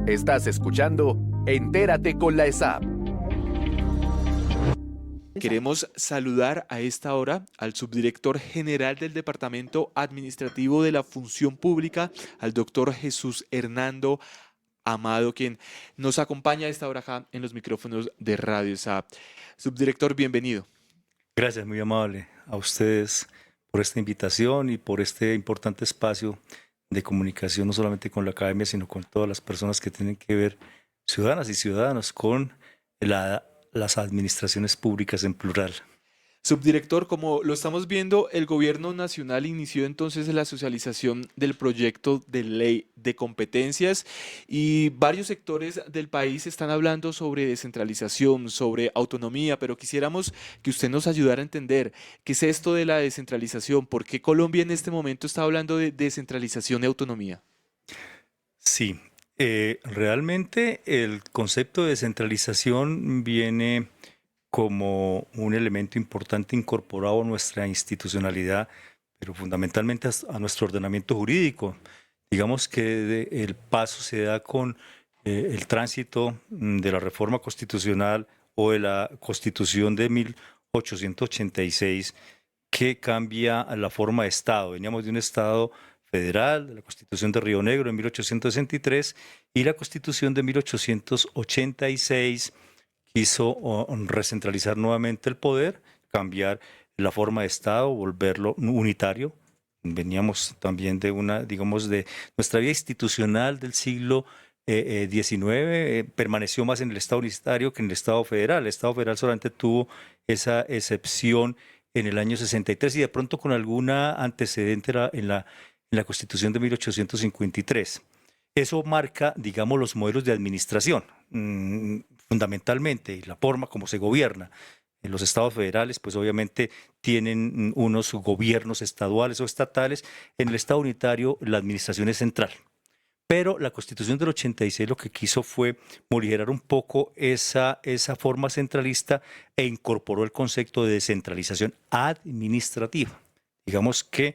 Estás escuchando Entérate con la ESAP. Queremos saludar a esta hora al subdirector general del Departamento Administrativo de la Función Pública, al doctor Jesús Hernando Amado, quien nos acompaña a esta hora acá en los micrófonos de Radio ESAP. Subdirector, bienvenido. Gracias, muy amable a ustedes por esta invitación y por este importante espacio de comunicación, no solamente con la academia, sino con todas las personas que tienen que ver, ciudadanas y ciudadanos, con las administraciones públicas en plural. Subdirector, como lo estamos viendo, el gobierno nacional inició entonces la socialización del proyecto de ley de competencias y varios sectores del país están hablando sobre descentralización, sobre autonomía, pero quisiéramos que usted nos ayudara a entender qué es esto de la descentralización, por qué Colombia en este momento está hablando de descentralización y autonomía. Sí, realmente el concepto de descentralización viene como un elemento importante incorporado a nuestra institucionalidad, pero fundamentalmente a nuestro ordenamiento jurídico. Digamos que el paso se da con el tránsito de la reforma constitucional o de la Constitución de 1886, que cambia la forma de Estado. Veníamos de un Estado federal, de la Constitución de Río Negro en 1863, y la Constitución de 1886 quiso recentralizar nuevamente el poder, cambiar la forma de Estado, volverlo unitario. Veníamos también de digamos, de nuestra vida institucional del siglo XIX, permaneció más en el Estado unitario que en el Estado federal. El Estado federal solamente tuvo esa excepción en el año 63 y de pronto con alguna antecedente en la Constitución de 1853. Eso marca, digamos, los modelos de administración, fundamentalmente, y la forma como se gobierna. En los estados federales, pues obviamente tienen unos gobiernos estaduales o estatales. En el estado unitario, la administración es central. Pero la Constitución del 86 lo que quiso fue morigerar un poco esa forma centralista e incorporó el concepto de descentralización administrativa. Digamos que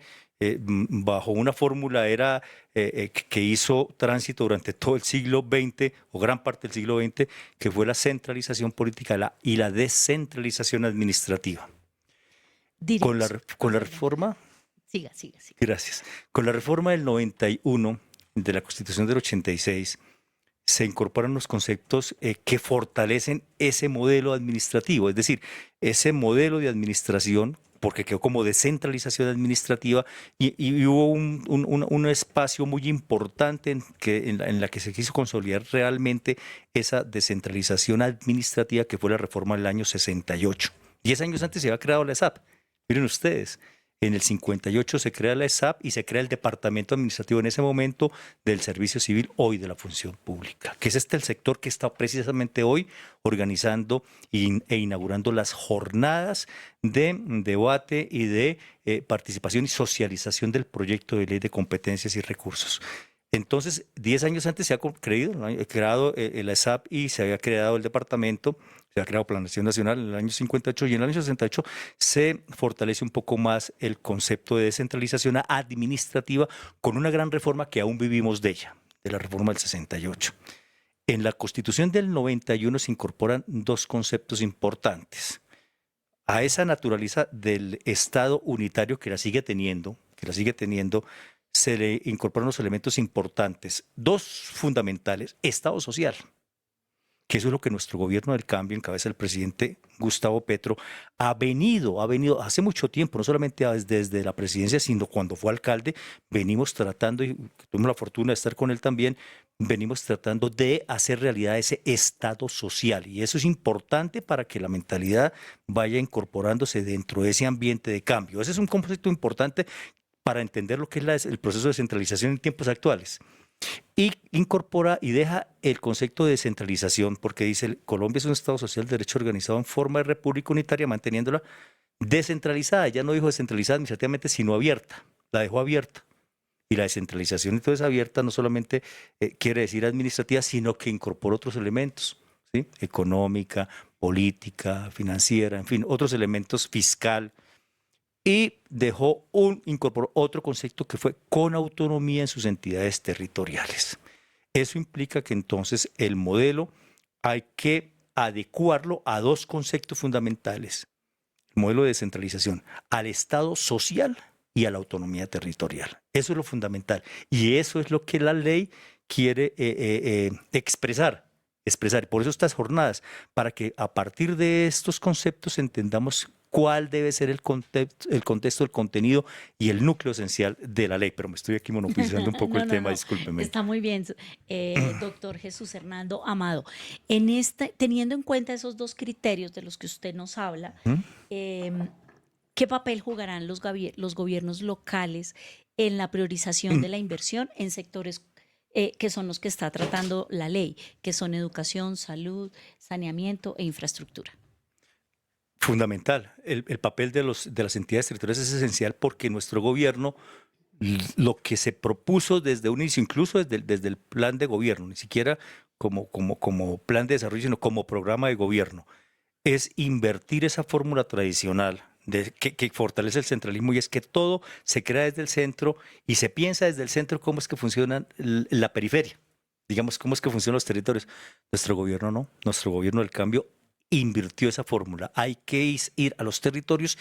bajo una fórmula que hizo tránsito durante todo el siglo XX o gran parte del siglo XX, que fue la centralización política y la descentralización administrativa. Con la reforma... Siga. Gracias. Con la reforma del 91 de la Constitución del 86 se incorporan los conceptos que fortalecen ese modelo administrativo, es decir, ese modelo de administración, porque quedó como descentralización administrativa y hubo un espacio muy importante en la que se quiso consolidar realmente esa descentralización administrativa, que fue la reforma del año 68. 10 años antes se había creado la ESAP. Miren ustedes, en el 58 se crea la ESAP y se crea el Departamento Administrativo en ese momento del Servicio Civil, hoy de la Función Pública, que es el sector que está precisamente hoy organizando e inaugurando las jornadas de debate y de participación y socialización del proyecto de ley de competencias y recursos. Entonces, 10 años antes se ha creado la ESAP y se había creado el departamento, se ha creado Planeación Nacional en el año 58 y en el año 68 se fortalece un poco más el concepto de descentralización administrativa con una gran reforma que aún vivimos de ella, de la reforma del 68. En la Constitución del 91 se incorporan dos conceptos importantes. A esa naturaleza del Estado unitario que la sigue teniendo, se le incorporan los elementos importantes, dos fundamentales: Estado social, que eso es lo que nuestro gobierno del cambio, en cabeza del presidente Gustavo Petro, ha venido hace mucho tiempo, no solamente desde la presidencia, sino cuando fue alcalde, venimos tratando, y tuvimos la fortuna de estar con él también, venimos tratando de hacer realidad ese Estado social. Y eso es importante para que la mentalidad vaya incorporándose dentro de ese ambiente de cambio. Ese es un concepto importante para entender lo que es el proceso de descentralización en tiempos actuales. Y incorpora y deja el concepto de descentralización, porque dice: Colombia es un Estado social de derecho organizado en forma de república unitaria, manteniéndola descentralizada. Ya no dijo descentralizada administrativamente, sino abierta. La dejó abierta. Y la descentralización entonces abierta no solamente quiere decir administrativa, sino que incorpora otros elementos, ¿sí? Económica, política, financiera, en fin, otros elementos, fiscal. Y incorporó otro concepto que fue con autonomía en sus entidades territoriales. Eso implica que entonces el modelo hay que adecuarlo a dos conceptos fundamentales: el modelo de descentralización, al Estado social y a la autonomía territorial. Eso es lo fundamental y eso es lo que la ley quiere expresar. Por eso estas jornadas, para que a partir de estos conceptos entendamos cuál debe ser el contexto, el contenido y el núcleo esencial de la ley. Pero me estoy aquí monopolizando un poco No, el no, tema, no. discúlpeme. Está muy bien, doctor Jesús Hernando Amado. Teniendo en cuenta esos dos criterios de los que usted nos habla, ¿Mm? ¿qué papel jugarán los gobiernos locales en la priorización de la inversión en sectores que son los que está tratando la ley, que son educación, salud, saneamiento e infraestructura? Fundamental. El papel de las entidades territoriales es esencial porque nuestro gobierno, lo que se propuso desde un inicio, incluso desde el plan de gobierno, ni siquiera como plan de desarrollo, sino como programa de gobierno, es invertir esa fórmula tradicional que fortalece el centralismo, y es que todo se crea desde el centro y se piensa desde el centro cómo es que funciona la periferia, digamos, cómo es que funcionan los territorios. Nuestro gobierno no, nuestro gobierno del cambio invirtió esa fórmula. Hay que ir a los territorios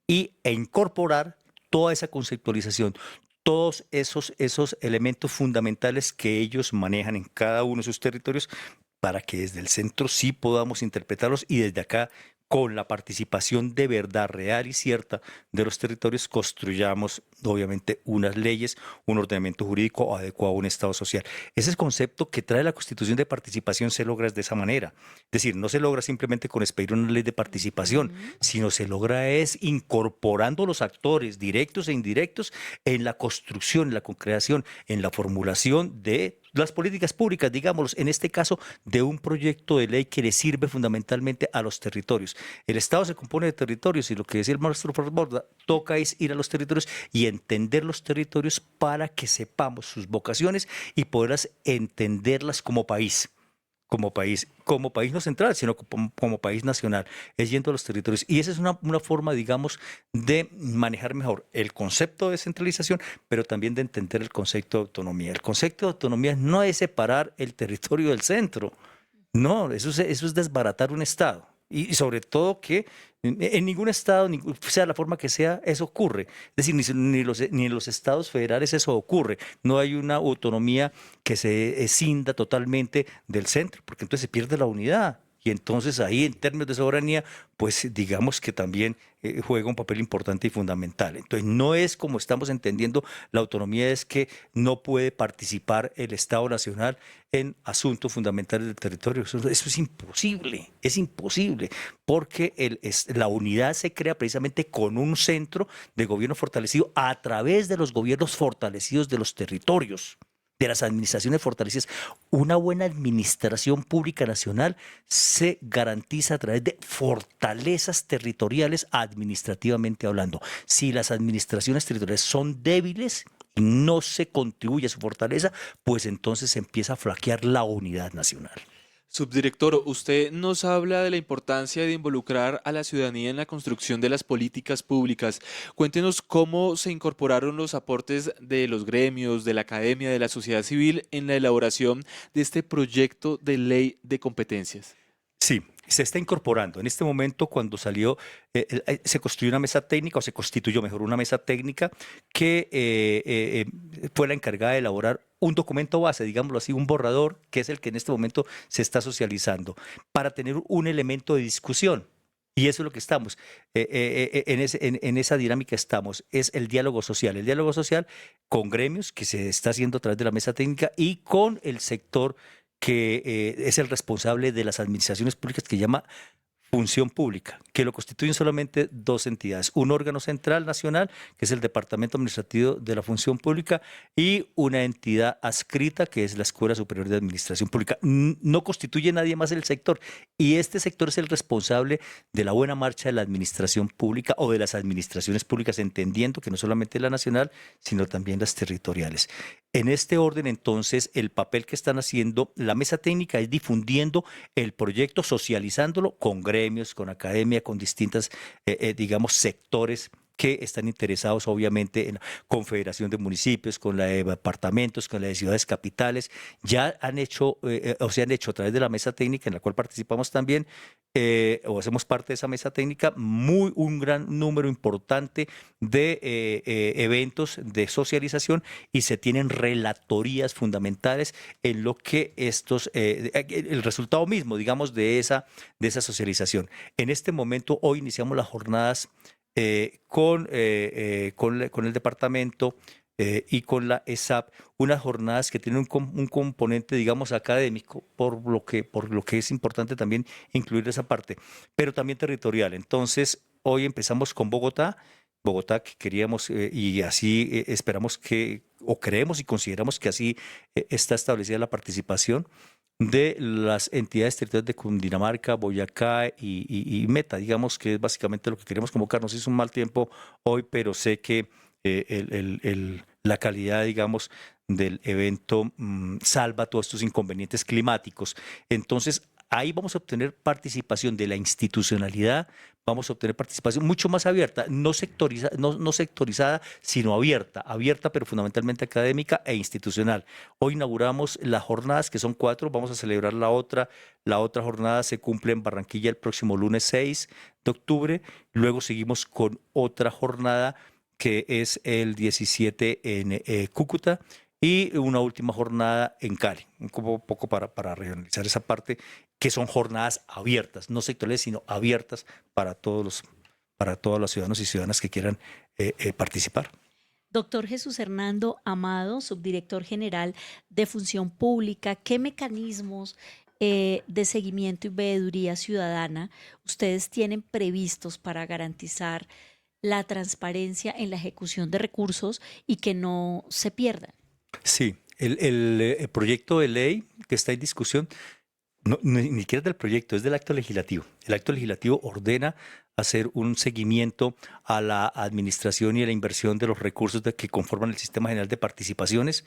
e incorporar toda esa conceptualización, todos esos elementos fundamentales que ellos manejan en cada uno de sus territorios, para que desde el centro sí podamos interpretarlos y desde acá, con la participación de verdad real y cierta de los territorios, construyamos obviamente unas leyes, un ordenamiento jurídico adecuado a un Estado social. Ese concepto que trae la Constitución de participación se logra de esa manera. Es decir, no se logra simplemente con expedir una ley de participación, sino se logra es incorporando los actores directos e indirectos en la construcción, en la concreación, en la formulación de las políticas públicas, digámoslo, en este caso, de un proyecto de ley que le sirve fundamentalmente a los territorios. El Estado se compone de territorios y lo que decía el maestro Borda, toca es ir a los territorios y entender los territorios para que sepamos sus vocaciones y poderlas entenderlas como país no central, sino como país nacional, es yendo a los territorios. Y esa es una forma, digamos, de manejar mejor el concepto de descentralización, pero también de entender el concepto de autonomía. El concepto de autonomía no es separar el territorio del centro, no, eso es desbaratar un Estado. Y sobre todo que en ningún Estado, sea la forma que sea, eso ocurre. Es decir, ni en los estados federales eso ocurre. No hay una autonomía que se escinda totalmente del centro, porque entonces se pierde la unidad. Y entonces ahí, en términos de soberanía, pues digamos que también juega un papel importante y fundamental. Entonces no es como estamos entendiendo la autonomía, es que no puede participar el Estado Nacional en asuntos fundamentales del territorio. Eso es imposible, porque la unidad se crea precisamente con un centro de gobierno fortalecido a través de los gobiernos fortalecidos de los territorios, de las administraciones fortalecidas. Una buena administración pública nacional se garantiza a través de fortalezas territoriales administrativamente hablando. Si las administraciones territoriales son débiles y no se contribuye a su fortaleza, pues entonces se empieza a flaquear la unidad nacional. Subdirector, usted nos habla de la importancia de involucrar a la ciudadanía en la construcción de las políticas públicas. Cuéntenos cómo se incorporaron los aportes de los gremios, de la academia, de la sociedad civil en la elaboración de este proyecto de ley de competencias. Sí, se está incorporando. En este momento, cuando salió, se construyó una mesa técnica, o se constituyó mejor una mesa técnica, que fue la encargada de elaborar un documento base, digámoslo así, un borrador, que es el que en este momento se está socializando, para tener un elemento de discusión. Y eso es lo que estamos, en esa dinámica estamos, es el diálogo social con gremios, que se está haciendo a través de la mesa técnica, y con el sector que es el responsable de las administraciones públicas, que llama Función Pública, que lo constituyen solamente dos entidades: un órgano central nacional, que es el Departamento Administrativo de la Función Pública, y una entidad adscrita, que es la Escuela Superior de Administración Pública. No constituye nadie más el sector, y este sector es el responsable de la buena marcha de la administración pública o de las administraciones públicas, entendiendo que no solamente la nacional, sino también las territoriales. En este orden, entonces, el papel que están haciendo la mesa técnica es difundiendo el proyecto, socializándolo con gremios, con academia, con distintas, digamos, sectores que están interesados obviamente en la confederación de municipios, con la de departamentos, con la de ciudades capitales, ya han hecho, o se han hecho a través de la mesa técnica en la cual participamos también, o hacemos parte de esa mesa técnica, un gran número importante de eventos de socialización y se tienen relatorías fundamentales en lo que el resultado mismo, digamos, de esa socialización. En este momento, hoy iniciamos las jornadas con el departamento y con la ESAP, unas jornadas que tienen un componente, digamos, académico, por lo que es importante también incluir esa parte, pero también territorial. Entonces, hoy empezamos con Bogotá, que queríamos y así esperamos o creemos y consideramos que así está establecida la participación de las entidades territoriales de Cundinamarca, Boyacá y Meta, digamos que es básicamente lo que queremos convocar. Nos hizo un mal tiempo hoy, pero sé que la calidad, digamos, del evento salva todos estos inconvenientes climáticos. Entonces, ahí vamos a obtener participación de la institucionalidad, vamos a obtener participación mucho más abierta, no sectorizada, sino abierta, pero fundamentalmente académica e institucional. Hoy inauguramos las jornadas, que son 4, vamos a celebrar la otra jornada se cumple en Barranquilla el próximo lunes 6 de octubre, luego seguimos con otra jornada que es el 17 en Cúcuta, y una última jornada en Cali, un poco para regionalizar esa parte, que son jornadas abiertas, no sectoriales, sino abiertas para todos los ciudadanos y ciudadanas que quieran participar. Doctor Jesús Hernando Amado, subdirector general de Función Pública, ¿qué mecanismos de seguimiento y veeduría ciudadana ustedes tienen previstos para garantizar la transparencia en la ejecución de recursos y que no se pierdan? Sí, el proyecto de ley que está en discusión, ni siquiera es del proyecto, es del acto legislativo. El acto legislativo ordena hacer un seguimiento a la administración y a la inversión de los recursos que conforman el Sistema General de Participaciones.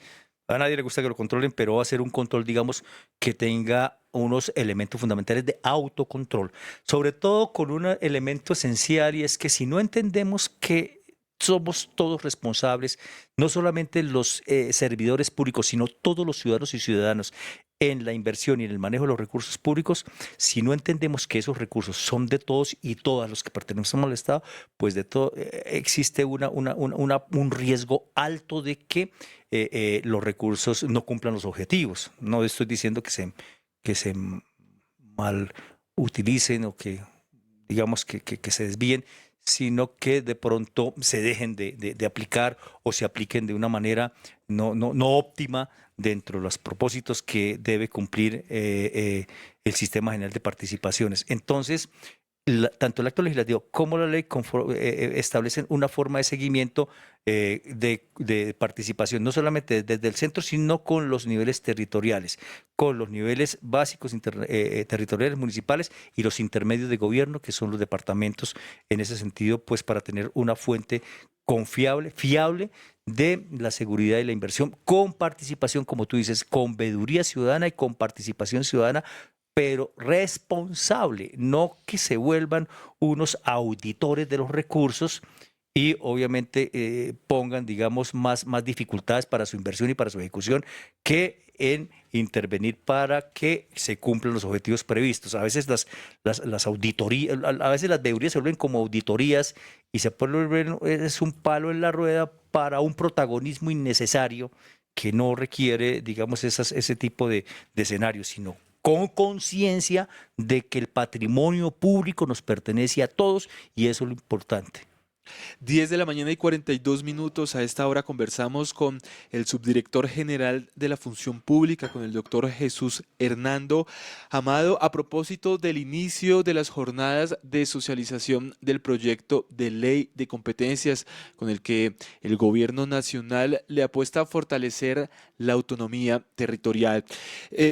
A nadie le gusta que lo controlen, pero va a ser un control, digamos, que tenga unos elementos fundamentales de autocontrol, sobre todo con un elemento esencial, y es que si no entendemos que somos todos responsables, no solamente los servidores públicos, sino todos los ciudadanos y ciudadanas en la inversión y en el manejo de los recursos públicos, si no entendemos que esos recursos son de todos y todas los que pertenecemos al Estado, pues de todo existe un riesgo alto de que los recursos no cumplan los objetivos. No estoy diciendo que se mal utilicen o que digamos que se desvíen, sino que de pronto se dejen de aplicar o se apliquen de una manera no óptima dentro de los propósitos que debe cumplir el Sistema General de Participaciones. Entonces, tanto el acto legislativo como la ley establecen una forma de seguimiento de participación, no solamente desde el centro, sino con los niveles territoriales, con los niveles básicos territoriales municipales y los intermedios de gobierno, que son los departamentos, en ese sentido, pues para tener una fuente confiable, fiable de la seguridad y la inversión, con participación, como tú dices, con veeduría ciudadana y con participación ciudadana, pero responsable, no que se vuelvan unos auditores de los recursos y obviamente pongan, digamos, más dificultades para su inversión y para su ejecución que en intervenir para que se cumplan los objetivos previstos. A veces las auditorías, a veces las veedurías se vuelven como auditorías y se vuelven, es un palo en la rueda para un protagonismo innecesario que no requiere, digamos, ese tipo de escenarios, sino con conciencia de que el patrimonio público nos pertenece a todos y eso es lo importante. 10 de la mañana y 42 minutos. A esta hora conversamos con el subdirector general de la Función Pública, con el doctor Jesús Hernando Amado, a propósito del inicio de las jornadas de socialización del proyecto de ley de competencias con el que el gobierno nacional le apuesta a fortalecer la autonomía territorial.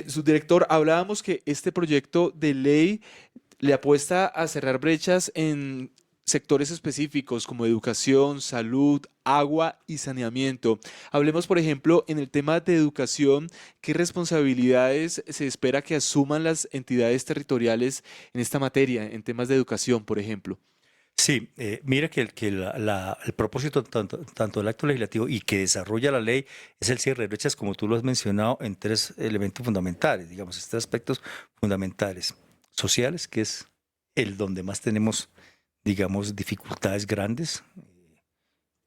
Subdirector, hablábamos que este proyecto de ley le apuesta a cerrar brechas en sectores específicos como educación, salud, agua y saneamiento. Hablemos, por ejemplo, en el tema de educación, ¿qué responsabilidades se espera que asuman las entidades territoriales en esta materia, en temas de educación, por ejemplo? Sí, mira que, el propósito tanto del acto legislativo y que desarrolla la ley es el cierre de brechas, como tú lo has mencionado, en tres elementos fundamentales, digamos, tres aspectos fundamentales. Sociales, que es el donde más tenemos, digamos, dificultades grandes.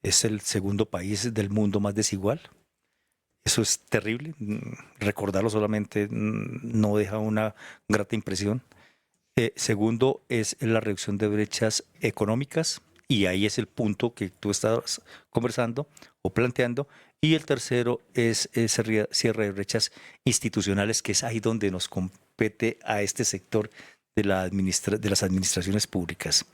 Es el segundo país del mundo más desigual. Eso es terrible. Recordarlo solamente no deja una grata impresión. Segundo es la reducción de brechas económicas, y ahí es el punto que tú estabas conversando o planteando. Y el tercero es ese cierre de brechas institucionales, que es ahí donde nos compete a este sector de las administraciones públicas.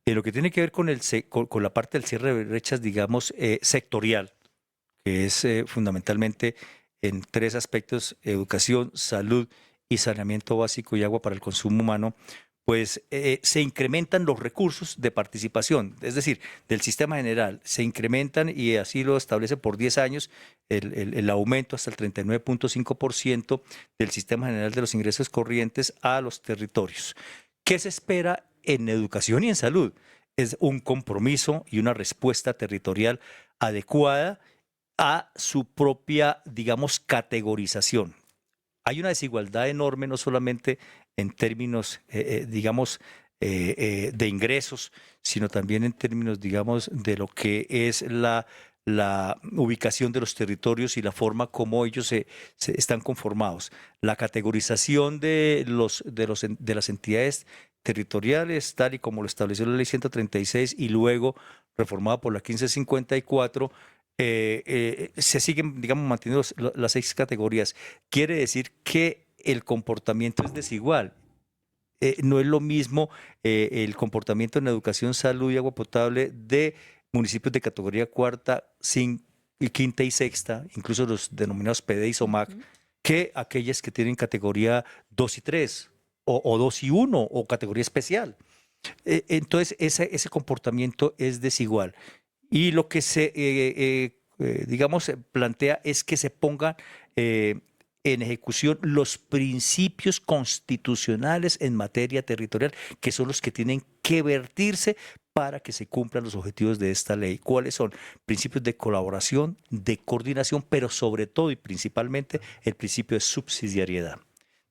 En lo que tiene que ver con la parte del cierre de brechas, digamos, sectorial, que es fundamentalmente en tres aspectos: educación, salud y saneamiento básico y agua para el consumo humano, pues se incrementan los recursos de participación, es decir, del sistema general, se incrementan, y así lo establece por 10 años el aumento hasta el 39.5% del sistema general de los ingresos corrientes a los territorios. ¿Qué se espera en educación y en salud? Es un compromiso y una respuesta territorial adecuada a su propia, digamos, categorización. Hay una desigualdad enorme, no solamente en términos, digamos, de ingresos, sino también en términos, digamos, de lo que es la ubicación de los territorios y la forma como ellos se están conformados. La categorización de las entidades territoriales, tal y como lo estableció la Ley 136 y luego reformada por la 1554, se siguen, digamos, manteniendo las 6 categorías. Quiere decir que el comportamiento es desigual. No es lo mismo el comportamiento en educación, salud y agua potable de municipios de categoría cuarta, quinta y sexta, incluso los denominados PD y SOMAC, que aquellas que tienen categoría 2 y 3, o 2 y 1, o categoría especial. Entonces, ese comportamiento es desigual. Y lo que digamos, plantea es que se pongan en ejecución los principios constitucionales en materia territorial, que son los que tienen que vertirse para que se cumplan los objetivos de esta ley. ¿Cuáles son? Principios de colaboración, de coordinación, pero sobre todo y principalmente el principio de subsidiariedad.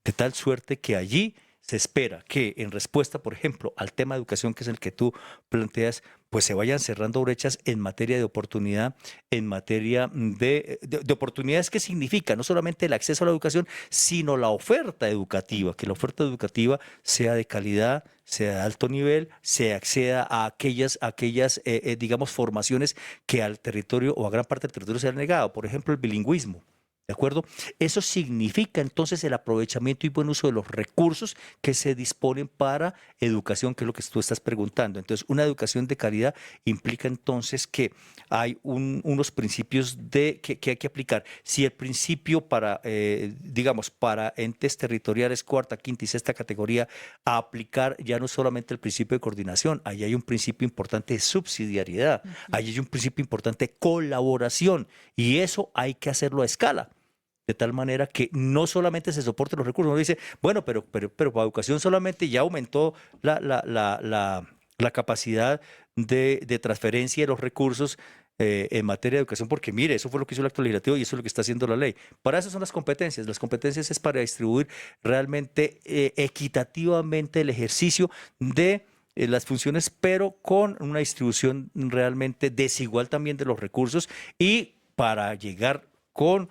De tal suerte que allí se espera que, en respuesta, por ejemplo, al tema de educación, que es el que tú planteas, pues se vayan cerrando brechas en materia de oportunidad, en materia de oportunidades. ¿Qué significa? No solamente el acceso a la educación, sino la oferta educativa, que la oferta educativa sea de calidad, sea de alto nivel, se acceda a aquellas digamos, formaciones que al territorio o a gran parte del territorio se han negado. Por ejemplo, el bilingüismo. ¿De acuerdo? Eso significa entonces el aprovechamiento y buen uso de los recursos que se disponen para educación, que es lo que tú estás preguntando. Entonces, una educación de calidad implica entonces que hay unos principios que hay que aplicar. Si el principio para, digamos, para entes territoriales cuarta, quinta y sexta categoría, a aplicar ya no solamente el principio de coordinación, ahí hay un principio importante de subsidiariedad, ahí hay un principio importante de colaboración, y eso hay que hacerlo a escala. De tal manera que no solamente se soporten los recursos. Uno dice, bueno, pero para educación solamente ya aumentó la capacidad de transferencia de los recursos en materia de educación, porque mire, eso fue lo que hizo el acto legislativo y eso es lo que está haciendo la ley. Para eso son las competencias. Las competencias es para distribuir realmente equitativamente el ejercicio de las funciones, pero con una distribución realmente desigual también de los recursos, y para llegar con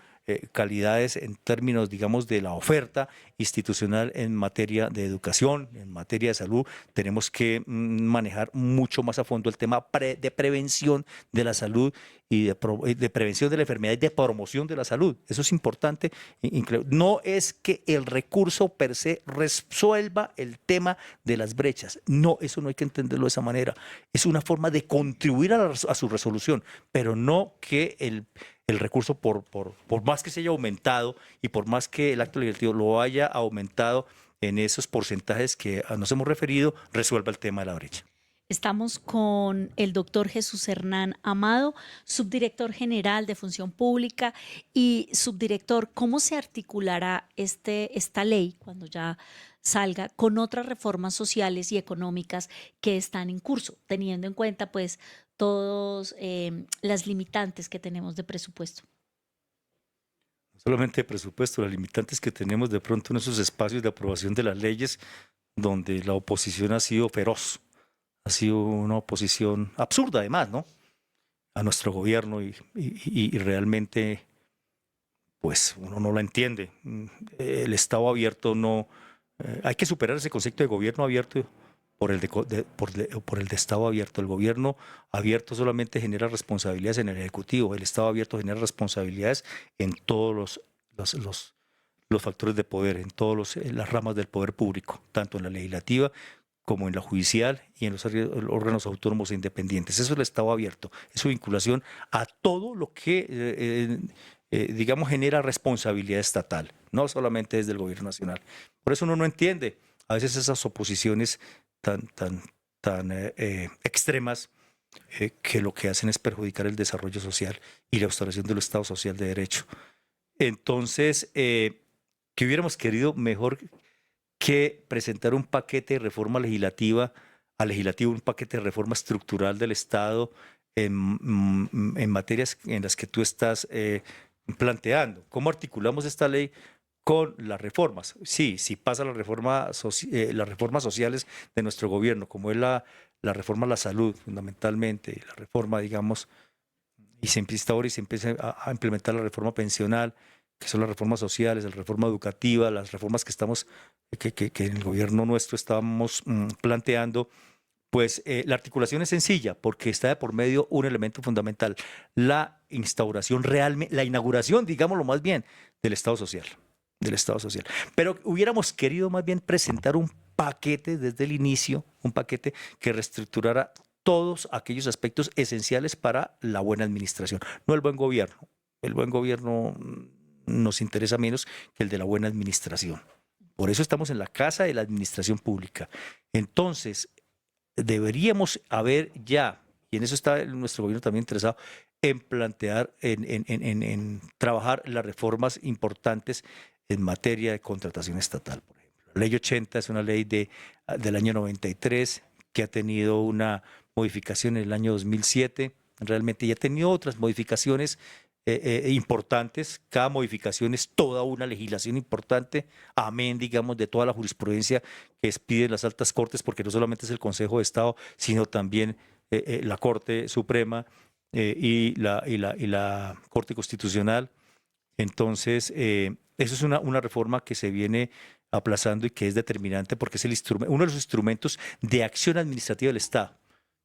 calidades en términos, digamos, de la oferta institucional en materia de educación, en materia de salud. Tenemos que manejar mucho más a fondo el tema de prevención de la salud y de prevención de la enfermedad y de promoción de la salud. Eso es importante. No es que el recurso per se resuelva el tema de las brechas. No, eso no hay que entenderlo de esa manera. Es una forma de contribuir a su resolución, pero no que el recurso, por más que se haya aumentado y por más que el acto legislativo lo haya aumentado en esos porcentajes que nos hemos referido, resuelva el tema de la brecha. Estamos con el doctor Jesús Hernán Amado, subdirector general de Función Pública. Y subdirector, ¿cómo se articulará esta ley cuando ya salga con otras reformas sociales y económicas que están en curso, teniendo en cuenta pues todas las limitantes que tenemos de presupuesto? No solamente de presupuesto, las limitantes que tenemos de pronto en esos espacios de aprobación de las leyes donde la oposición ha sido feroz, ha sido una oposición absurda además, ¿no? A nuestro gobierno y realmente pues uno no la entiende. El Estado abierto no... hay que superar ese concepto de gobierno abierto por el de Estado abierto. El gobierno abierto solamente genera responsabilidades en el Ejecutivo, el Estado abierto genera responsabilidades en todos los factores de poder, en todas las ramas del poder público, tanto en la legislativa como en la judicial y en los órganos autónomos e independientes. Eso es el Estado abierto, es su vinculación a todo lo que, digamos, genera responsabilidad estatal, no solamente desde el gobierno nacional. Por eso uno no entiende a veces esas oposiciones tan extremas que lo que hacen es perjudicar el desarrollo social y la instauración del Estado social de derecho. Entonces, ¿qué hubiéramos querido mejor que presentar un paquete de reforma legislativa al legislativo, un paquete de reforma estructural del Estado en materias en las que tú estás planteando? ¿Cómo articulamos esta ley con las reformas? Sí, si pasa las reformas sociales de nuestro gobierno, como es la reforma a la salud, fundamentalmente, la reforma, digamos, y se instaura y se empieza a implementar la reforma pensional, que son las reformas sociales, la reforma educativa, las reformas que en el gobierno nuestro estamos planteando, pues la articulación es sencilla, porque está de por medio un elemento fundamental, la inauguración, digámoslo más bien, del Estado social. Pero hubiéramos querido más bien presentar un paquete desde el inicio, un paquete que reestructurara todos aquellos aspectos esenciales para la buena administración, no el buen gobierno. El buen gobierno nos interesa menos que el de la buena administración. Por eso estamos en la Casa de la Administración Pública. Entonces, deberíamos haber ya, y en eso está nuestro gobierno también interesado, en plantear, en trabajar las reformas importantes en materia de contratación estatal, por ejemplo. La Ley 80 es una ley del año 93 que ha tenido una modificación en el año 2007, realmente ya ha tenido otras modificaciones importantes. Cada modificación es toda una legislación importante, amén, digamos, de toda la jurisprudencia que piden las altas cortes, porque no solamente es el Consejo de Estado, sino también la Corte Suprema y la Corte Constitucional. Entonces, eso es una reforma que se viene aplazando y que es determinante porque es uno de los instrumentos de acción administrativa del Estado.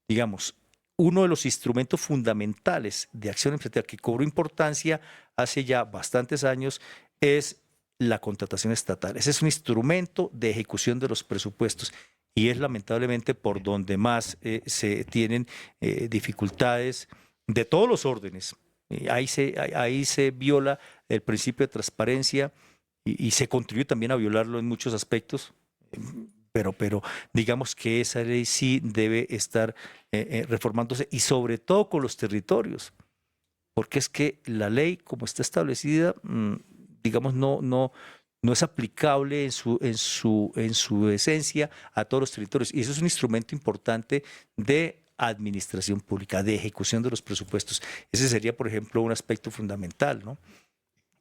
Digamos, uno de los instrumentos fundamentales de acción administrativa que cobró importancia hace ya bastantes años es la contratación estatal. Ese es un instrumento de ejecución de los presupuestos y es lamentablemente por donde más se tienen dificultades de todos los órdenes. Ahí se viola el principio de transparencia y se contribuye también a violarlo en muchos aspectos. Pero digamos que esa ley sí debe estar reformándose y sobre todo con los territorios, porque es que la ley como está establecida, digamos, no es aplicable en su esencia a todos los territorios y eso es un instrumento importante de administración pública, de ejecución de los presupuestos. Ese sería, por ejemplo, un aspecto fundamental, ¿no?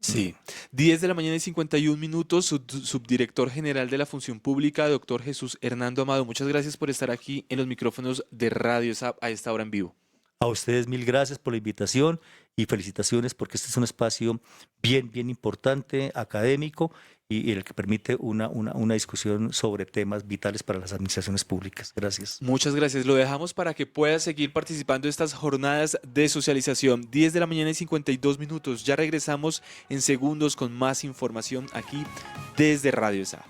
Sí, 10 de la mañana y 51 minutos, subdirector general de la Función Pública, doctor Jesús Hernando Amado. Muchas gracias por estar aquí en los micrófonos de Radio SAP a esta hora en vivo. A ustedes mil gracias por la invitación y felicitaciones porque este es un espacio bien importante, académico y el que permite una discusión sobre temas vitales para las administraciones públicas. Gracias. Muchas gracias. Lo dejamos para que pueda seguir participando en estas jornadas de socialización. 10 de la mañana y 52 minutos. Ya regresamos en segundos con más información aquí desde Radio SAP.